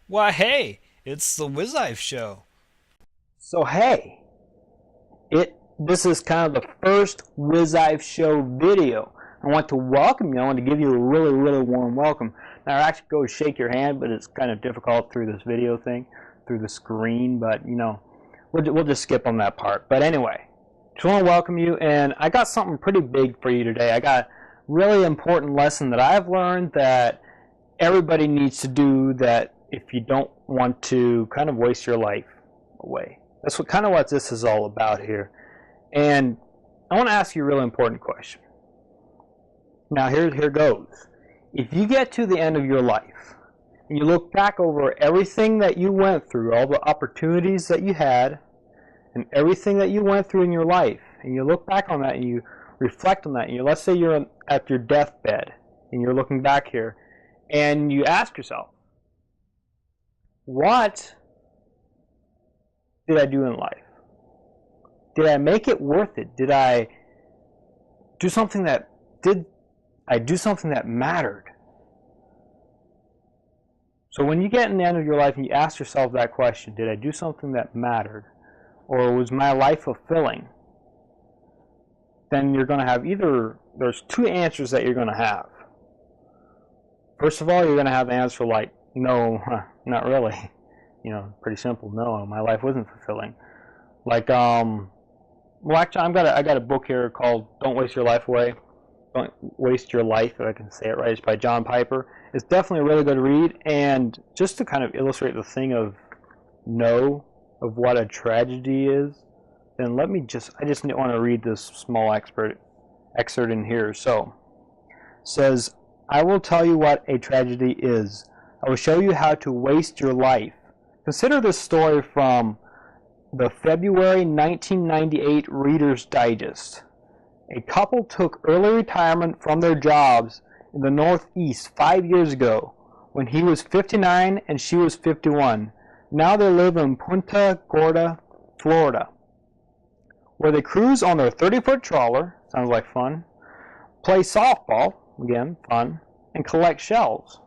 Why, hey, it's the Wizive Show. So hey, this is kind of the first Wizive Show video. I want to welcome you. I want to give you a really warm welcome. Now I actually go shake your hand, but it's kind of difficult through this video thing, through the screen. But we'll just skip on that part. But anyway, just want to welcome you, and I got something pretty big for you today. I got a really important lesson that I've learned that everybody needs to do. That if you don't want to kind of waste your life away. That's what this is all about here. And I want to ask you a really important question. Now here goes. If you get to the end of your life and you look back over everything that you went through, all the opportunities that you had, and everything that you went through in your life, and you look back on that and you reflect on that, and let's say you're at your deathbed and you're looking back here, and you ask yourself, what did I do in life? Did I make it worth it? Did I do something that mattered? So when you get in the end of your life and you ask yourself that question, did I do something that mattered? Or was my life fulfilling? Then you're going to have there's two answers that you're going to have. First of all, you're going to have the answer like, no, not really. Pretty simple. No, my life wasn't fulfilling. Like, well, actually, I got a book here called "Don't Waste Your Life Away." Don't waste your life, if I can say it right. It's by John Piper. It's definitely a really good read, and just to kind of illustrate the thing of what a tragedy is, then I just want to read this small excerpt in here. So, it says, "I will tell you what a tragedy is. I will show you how to waste your life. Consider this story from the February 1998 Reader's Digest. A couple took early retirement from their jobs in the Northeast 5 years ago when he was 59 and she was 51. Now they live in Punta Gorda, Florida, where they cruise on their 30-foot trawler, sounds like fun, play softball, again, fun, and collect shells."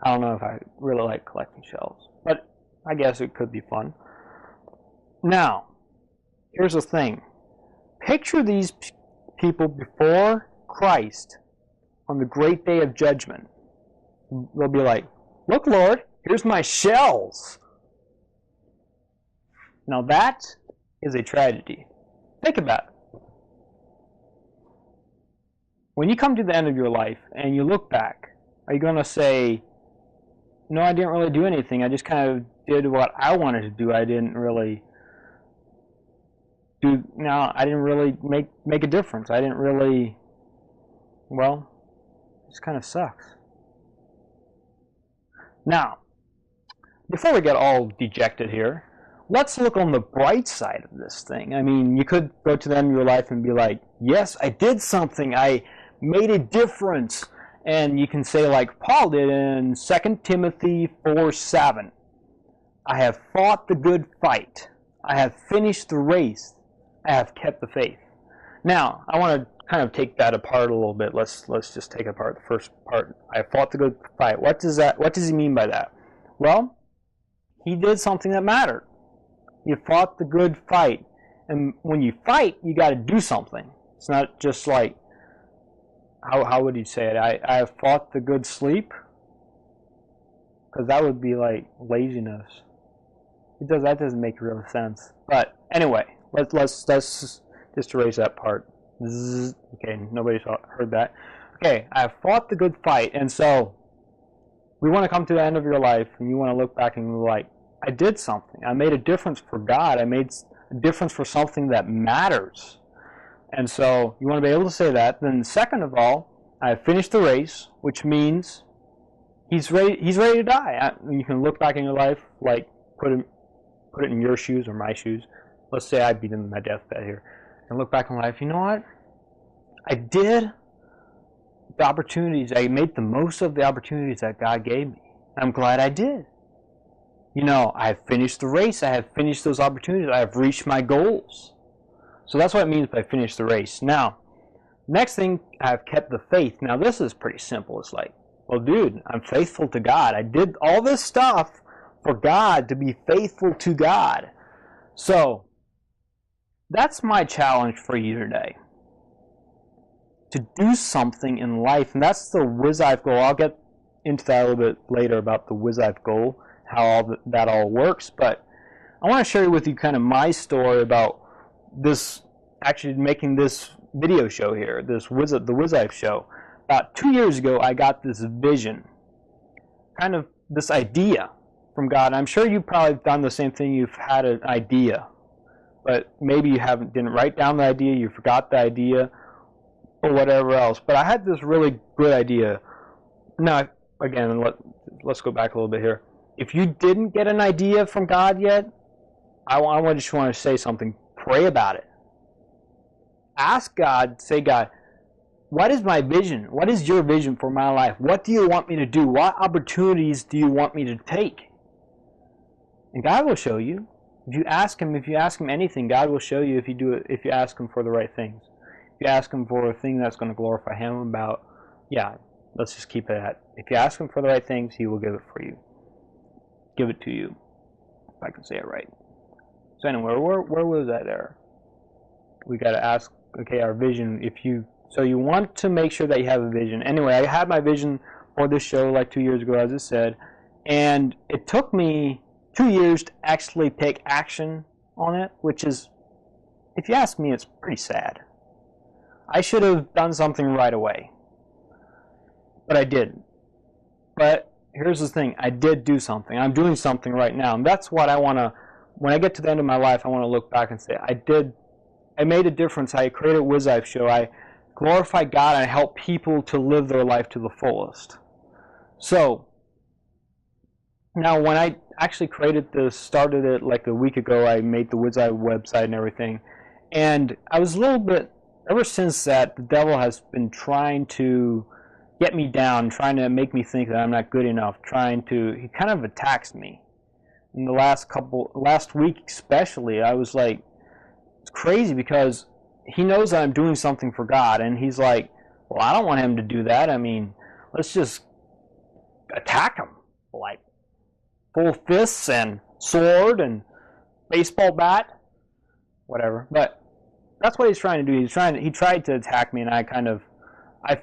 I don't know if I really like collecting shells, but I guess it could be fun. Now, here's the thing. Picture these people before Christ on the great day of judgment. They'll be like, "Look, Lord, here's my shells." Now that is a tragedy. Think about it. When you come to the end of your life and you look back, are you going to say, "No, I didn't really do anything. I just kind of did what I wanted to do. I didn't really make a difference. I didn't really, well, it just kind of sucks." Now, before we get all dejected here, let's look on the bright side of this thing. I mean, you could go to the end of your life and be like, "Yes, I did something. I made a difference." And you can say like Paul did in 2 Timothy 4:7, "I have fought the good fight. I have finished the race. I have kept the faith." Now, I want to kind of take that apart a little bit. Let's just take apart the first part. "I have fought the good fight." What does he mean by that? Well, he did something that mattered. You fought the good fight. And when you fight, you got to do something. It's not just like, how would you say it? I have fought the good sleep? Because that would be like laziness. That doesn't make real sense. But anyway, let's just erase that part. Okay, nobody's heard that. Okay, I have fought the good fight. And so we want to come to the end of your life and you want to look back and be like, I did something. I made a difference for God. I made a difference for something that matters. And so you want to be able to say that. Then second of all, I have finished the race, which means he's ready to die. You can look back in your life, like put it in your shoes or my shoes. Let's say I beat him in my deathbed here. And look back in life, you know what? I did the opportunities. I made the most of the opportunities that God gave me. I'm glad I did. I have finished the race. I have finished those opportunities. I have reached my goals. So that's what it means by finish the race. Now, next thing, I have kept the faith. Now, this is pretty simple. It's like, Well, dude, I'm faithful to God. I did all this stuff for God, to be faithful to God. So, that's my challenge for you today. To do something in life, and that's the WizIfe goal. I'll get into that a little bit later about the WizIfe goal, how all that all works, but I want to share with you kind of my story about this, actually making this video show here, the WizIfe show. About 2 years ago, I got this vision, kind of this idea from God. I'm sure you've probably done the same thing. You've had an idea, but maybe you didn't write down the idea, you forgot the idea, or whatever else. But I had this really good idea. Now, again, let's go back a little bit here. If you didn't get an idea from God yet, I just want to say something. Pray about it. Ask God, say, God, what is my vision? What is your vision for my life? What do you want me to do? What opportunities do you want me to take? And God will show you. If you ask Him anything, God will show you if you ask Him for the right things. If you ask Him for a thing that's going to glorify Him let's just keep it at, if you ask Him for the right things, He will give it for you. Give it to you, if I can say it right. So anyway, where was I there? We got to ask, okay, our vision. So you want to make sure that you have a vision. Anyway, I had my vision for this show like 2 years ago, as I said, and it took me 2 years to actually take action on it, which is, if you ask me, it's pretty sad. I should have done something right away, but I didn't. But here's the thing, I did do something. I'm doing something right now, and that's what I want to, when I get to the end of my life, I want to look back and say, I made a difference. I created a WizIfe show. I glorified God, and I helped people to live their life to the fullest. So, now when I actually started it like a week ago, I made the WizIfe website and everything, and I was a little bit, ever since that, the devil has been trying to get me down, trying to make me think that I'm not good enough, he kind of attacks me. In the last week especially, I was like, it's crazy because he knows that I'm doing something for God, and he's like, well, I don't want him to do that. I mean, let's just attack him, like full fists and sword and baseball bat, whatever. But that's what he's trying to do. He tried to attack me, and I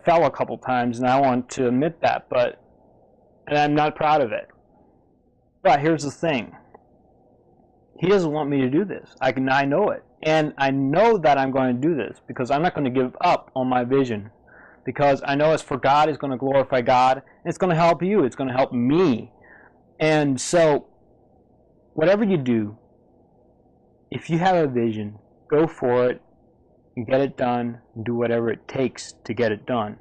fell a couple times, and I want to admit that, and I'm not proud of it. But here's the thing. He doesn't want me to do this. I know it. And I know that I'm going to do this because I'm not going to give up on my vision. Because I know it's for God, it's going to glorify God, and it's going to help you, it's going to help me. And so, whatever you do, if you have a vision, go for it and get it done and do whatever it takes to get it done.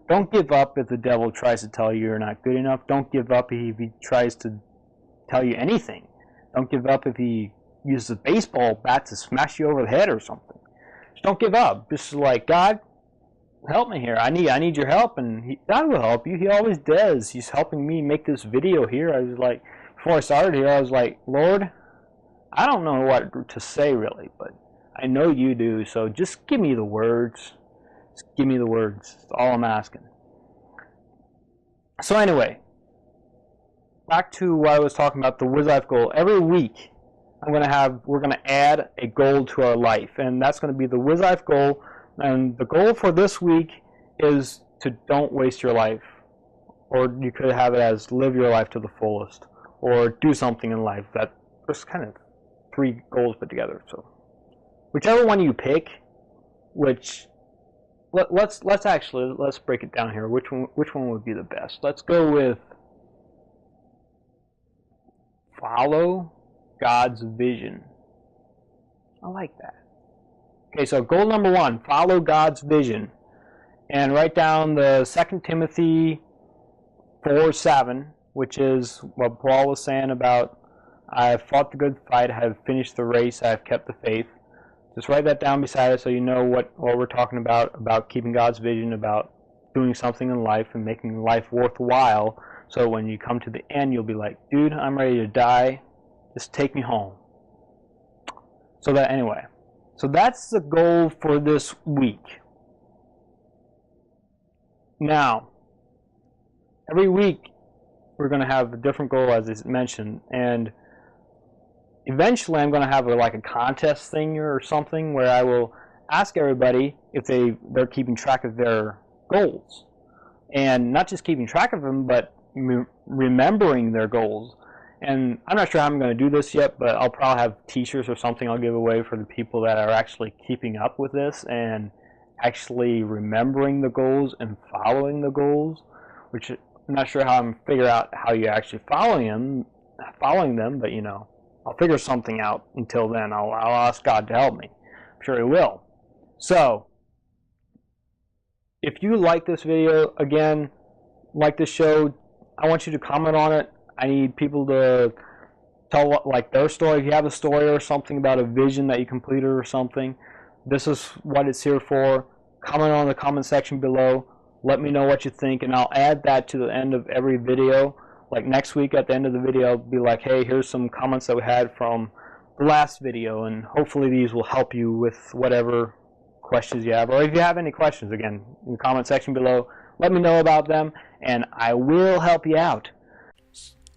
Don't give up if the devil tries to tell you you're not good enough. Don't give up if he tries to tell you anything. Don't give up if he uses a baseball bat to smash you over the head or something. Just don't give up. Just like, God, help me here. I need your help, and God will help you. He always does. He's helping me make this video here. I was like, before I started here, I was like, Lord, I don't know what to say really, but I know you do, so just give me the words. Just give me the words. That's all I'm asking. So anyway, back to what I was talking about, the WizIfe goal. Every week, we're going to add a goal to our life, and that's going to be the WizIfe goal. And the goal for this week is to don't waste your life, or you could have it as live your life to the fullest, or do something in life. There's kind of 3 goals put together. So whichever one you pick, let's break it down here. Which one would be the best? Let's go with follow God's vision. I like that. Okay, so goal number 1, follow God's vision. And write down the 2 Timothy 4:7, which is what Paul was saying about, I have fought the good fight, I have finished the race, I have kept the faith. Just write that down beside it so you know what we're talking about keeping God's vision, about doing something in life and making life worthwhile. So when you come to the end, you'll be like, dude, I'm ready to die. Just take me home. So that's the goal for this week. Now, every week we're going to have a different goal, as I mentioned, and eventually I'm going to have like a contest thing or something where I will ask everybody if they're keeping track of their goals, and not just keeping track of them, but remembering their goals. And I'm not sure how I'm going to do this yet, but I'll probably have t-shirts or something I'll give away for the people that are actually keeping up with this and actually remembering the goals and following the goals, which I'm not sure how I'm figure out how you're actually following them, but I'll figure something out. Until then, I'll ask God to help me. I'm sure He will. So, if you like this video, again, like this show, I want you to comment on it. I need people to tell their story. If you have a story or something about a vision that you completed or something, this is what it's here for. Comment on the comment section below. Let me know what you think, and I'll add that to the end of every video. Like next week at the end of the video, I'll be like, hey, here's some comments that we had from the last video, and hopefully these will help you with whatever questions you have. Or if you have any questions, again, in the comment section below, let me know about them, and I will help you out.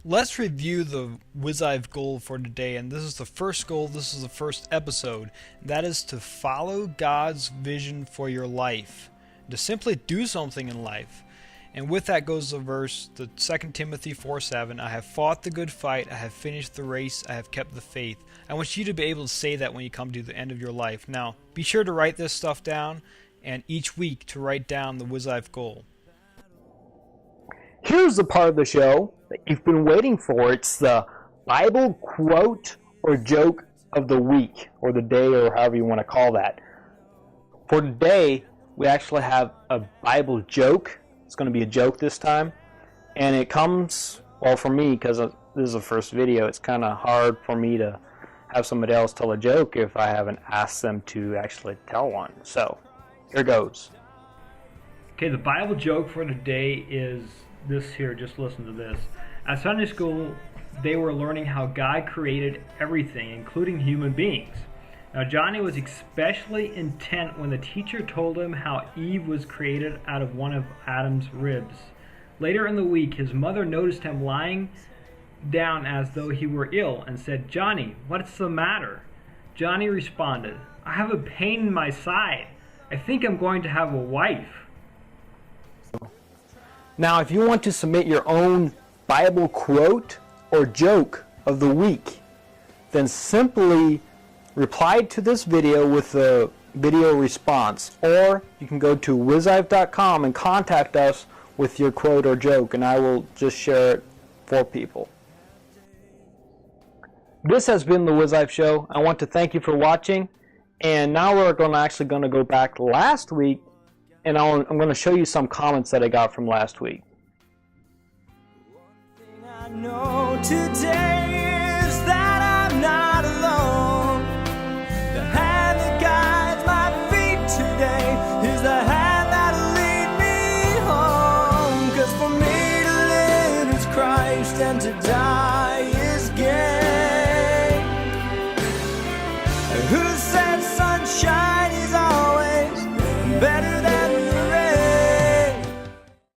Let's review the WizIve goal for today, and this is the first goal, this is the first episode. That is to follow God's vision for your life, to simply do something in life. And with that goes the verse, the 2 Timothy 4:7, I have fought the good fight, I have finished the race, I have kept the faith. I want you to be able to say that when you come to the end of your life. Now, be sure to write this stuff down, and each week to write down the WizIve goal. Here's the part of the show that you've been waiting for. It's the Bible quote or joke of the week, or the day, or however you want to call that. For today, we actually have a Bible joke. It's going to be a joke this time. And it comes, well, for me, because this is the first video, it's kind of hard for me to have somebody else tell a joke if I haven't asked them to actually tell one. So, here goes. Okay, the Bible joke for today is this here. Just listen to this. At Sunday school, they were learning how God created everything, including human beings. Now, Johnny was especially intent when the teacher told him how Eve was created out of one of Adam's ribs. Later in the week, his mother noticed him lying down as though he were ill and said, Johnny, what's the matter? Johnny responded, I have a pain in my side. I think I'm going to have a wife. Now, if you want to submit your own Bible quote or joke of the week, then simply reply to this video with a video response, or you can go to wizive.com and contact us with your quote or joke, and I will just share it for people. This has been the WizIve Show. I want to thank you for watching, and now we're actually going to go back last week, and I'm going to show you some comments that I got from last week. I know today